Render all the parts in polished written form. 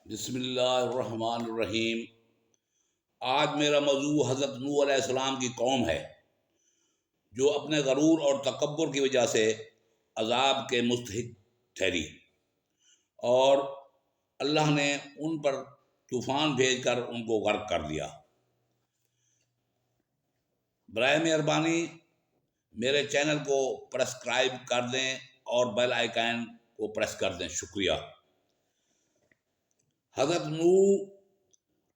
بسم اللہ الرحمن الرحیم۔ آج میرا موضوع حضرت نوح علیہ السلام کی قوم ہے جو اپنے غرور اور تکبر کی وجہ سے عذاب کے مستحق ٹھہری، اور اللہ نے ان پر طوفان بھیج کر ان کو غرق کر دیا۔ برائے مہربانی میرے چینل کو سبسکرائب کر دیں اور بیل آئیکن کو پریس کر دیں، شکریہ۔ حضرت نوح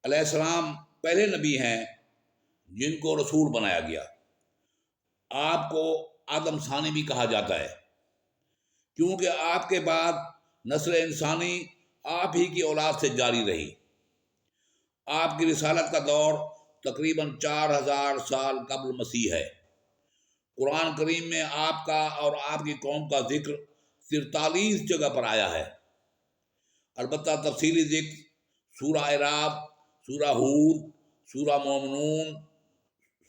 علیہ السلام پہلے نبی ہیں جن کو رسول بنایا گیا۔ آپ کو آدم ثانی بھی کہا جاتا ہے کیونکہ آپ کے بعد نسل انسانی آپ ہی کی اولاد سے جاری رہی۔ آپ کی رسالت کا دور تقریباً 4000 سال قبل مسیح ہے۔ قرآن کریم میں آپ کا اور آپ کی قوم کا ذکر 43 جگہ پر آیا ہے، البتہ تفصیلی ذکر سورہ اعراف، سورہ ہود، سورہ مومنون،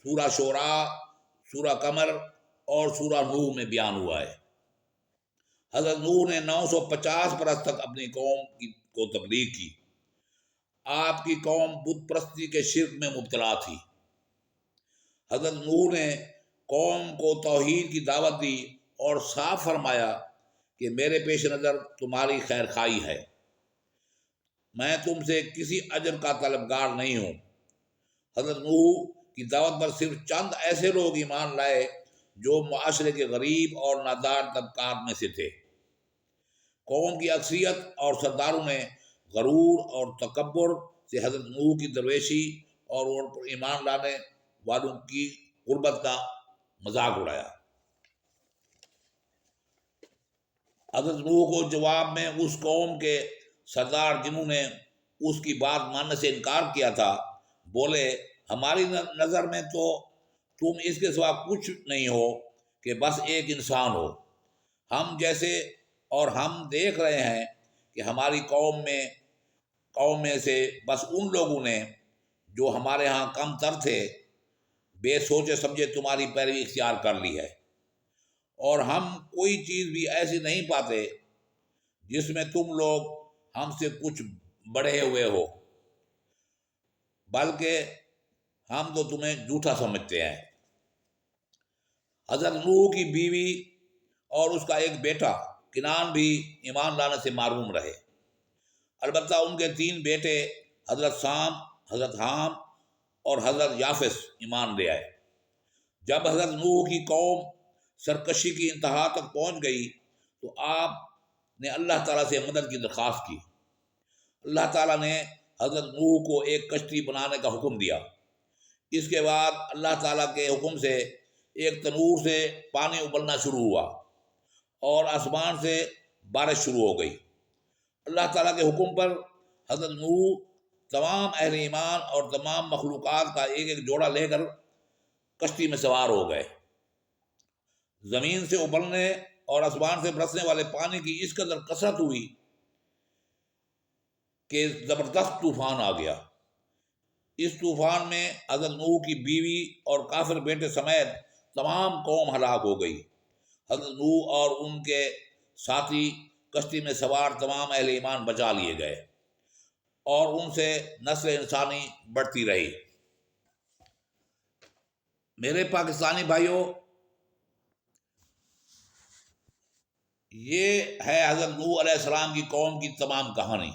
سورہ شعراء، سورہ قمر اور سورہ نوح میں بیان ہوا ہے۔ حضرت نوح نے 950 برس تک اپنی قوم کو تبلیغ کی۔ آپ کی قوم بت پرستی کے شرک میں مبتلا تھی۔ حضرت نوح نے قوم کو توحید کی دعوت دی اور صاف فرمایا کہ میرے پیش نظر تمہاری خیر خواہی ہے، میں تم سے کسی اجر کا طلبگار نہیں ہوں۔ حضرت نوح کی دعوت پر صرف چند ایسے لوگ ایمان لائے جو معاشرے کے غریب اور نادار طبقات میں سے تھے۔ قوم کی اکثریت اور سرداروں نے غرور اور تکبر سے حضرت نوح کی درویشی اور ان پر ایمان لانے والوں کی غربت کا مذاق اڑایا۔ حضرت نوح کو جواب میں اس قوم کے سردار جنہوں نے اس کی بات ماننے سے انکار کیا تھا بولے، ہماری نظر میں تو تم اس کے سوا کچھ نہیں ہو کہ بس ایک انسان ہو ہم جیسے، اور ہم دیکھ رہے ہیں کہ ہماری قوم میں سے بس ان لوگوں نے جو ہمارے ہاں کم تر تھے بے سوچے سمجھے تمہاری پیروی اختیار کر لی ہے، اور ہم کوئی چیز بھی ایسی نہیں پاتے جس میں تم لوگ ہم سے کچھ بڑھے ہوئے ہو، بلکہ ہم تو تمہیں جھوٹا سمجھتے ہیں۔ حضرت نوح کی بیوی اور اس کا ایک بیٹا کنعان بھی ایمان لانے سے محروم رہے، البتہ ان کے 3 بیٹے حضرت سام، حضرت حام اور حضرت یافس ایمان لے آئے۔ جب حضرت نوح کی قوم سرکشی کی انتہا تک پہنچ گئی تو آپ نے اللہ تعالیٰ سے مدد کی درخواست کی۔ اللہ تعالیٰ نے حضرت نوح کو ایک کشتی بنانے کا حکم دیا۔ اس کے بعد اللہ تعالیٰ کے حکم سے ایک تنور سے پانی ابلنا شروع ہوا اور آسمان سے بارش شروع ہو گئی۔ اللہ تعالیٰ کے حکم پر حضرت نوح تمام اہل ایمان اور تمام مخلوقات کا ایک ایک جوڑا لے کر کشتی میں سوار ہو گئے۔ زمین سے ابلنے اور آسمان سے برسنے والے پانی کی اس قدر کثرت ہوئی کہ زبردست طوفان آ گیا۔ اس طوفان میں حضرت نوح کی بیوی اور کافر بیٹے سمیت تمام قوم ہلاک ہو گئی۔ حضرت نوح اور ان کے ساتھی کشتی میں سوار تمام اہل ایمان بچا لیے گئے اور ان سے نسل انسانی بڑھتی رہی۔ میرے پاکستانی بھائیوں، یہ ہے حضرت نوح علیہ السلام کی قوم کی تمام کہانی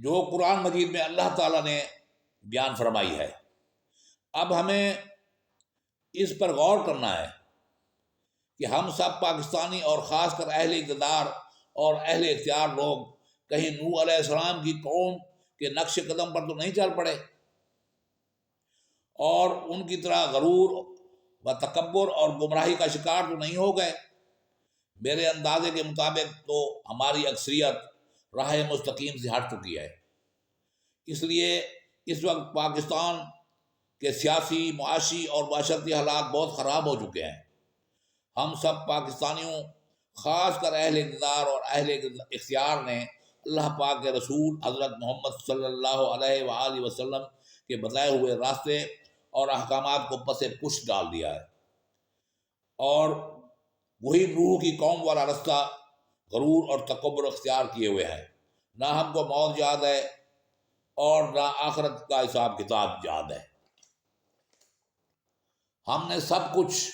جو قرآن مجید میں اللہ تعالیٰ نے بیان فرمائی ہے۔ اب ہمیں اس پر غور کرنا ہے کہ ہم سب پاکستانی اور خاص کر اہل اقتدار اور اہل اختیار لوگ کہیں نوح علیہ السلام کی قوم کے نقش قدم پر تو نہیں چل پڑے اور ان کی طرح غرور و تکبر اور گمراہی کا شکار تو نہیں ہو گئے۔ میرے اندازے کے مطابق تو ہماری اکثریت راہ مستقیم سے ہٹ چکی ہے۔ اس لیے اس وقت پاکستان کے سیاسی، معاشی اور معاشرتی حالات بہت خراب ہو چکے ہیں۔ ہم سب پاکستانیوں، خاص کر اہل اقتدار اور اہل اختیار نے اللہ پاک کے رسول حضرت محمد صلی اللہ علیہ وآلہ وسلم کے بتائے ہوئے راستے اور احکامات کو پس پش ڈال دیا ہے، اور وہی نوح کی قوم والا راستہ غرور اور تکبر اختیار کیے ہوئے ہیں، نہ ہم کو موت یاد ہے اور نہ آخرت کا حساب کتاب یاد ہے۔ ہم نے سب کچھ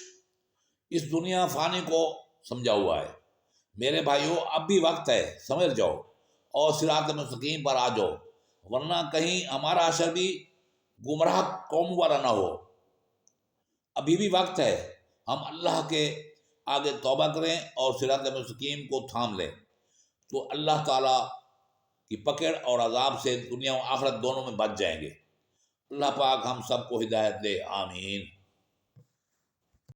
اس دنیا فانی کو سمجھا ہوا ہے۔ میرے بھائیوں، اب بھی وقت ہے، سمجھ جاؤ اور صراط مستقیم پر آ جاؤ، ورنہ کہیں ہمارا حشر بھی گمراہ قوم والا نہ ہو۔ ابھی بھی وقت ہے، ہم اللہ کے آگے توبہ کریں اور صراط مستقیم کو تھام لیں، تو اللہ تعالیٰ کی پکڑ اور عذاب سے دنیا و آخرت دونوں میں بچ جائیں گے۔ اللہ پاک ہم سب کو ہدایت دے، آمین۔